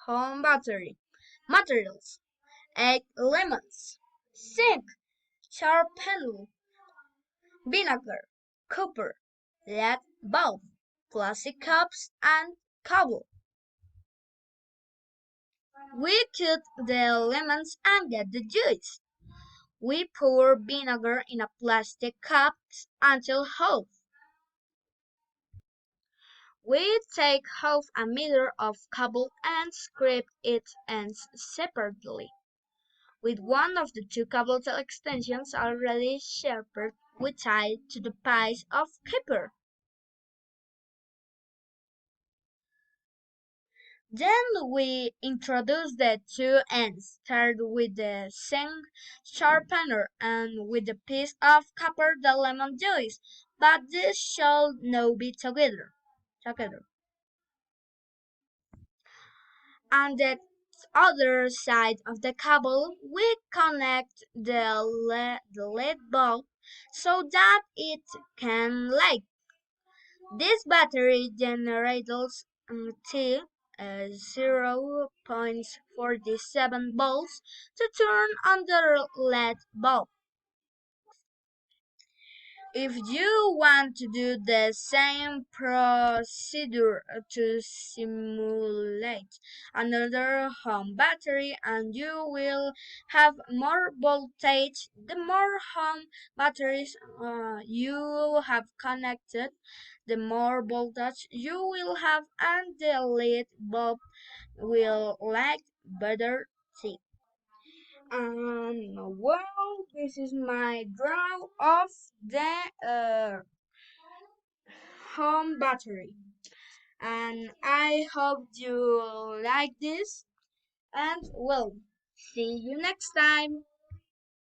home battery. Materials: egg, lemons, zinc, sharp pencil, vinegar, copper, lead bulb, plastic cups, and cable. We cut the lemons and get the juice. We pour vinegar in a plastic cup until half. We take half a meter of cable and scrape its ends separately. With one of the two cable extensions already sharpened, we tie to the piece of paper. Then we introduce the two ends, start with the zinc sharpener and with the piece of copper the lemon juice, but this should not be together. On the other side of the cable, we connect the lead bulb so that it can light. This battery generates T 0.47 volts to turn on the LED bulb. If you want to do the same procedure to simulate another home battery and you will have more voltage, the more home batteries you have connected, the more voltage you will have and the LED bulb will light better too. Well, this is my draw of the home battery, and I hope you like this. And well, see you next time.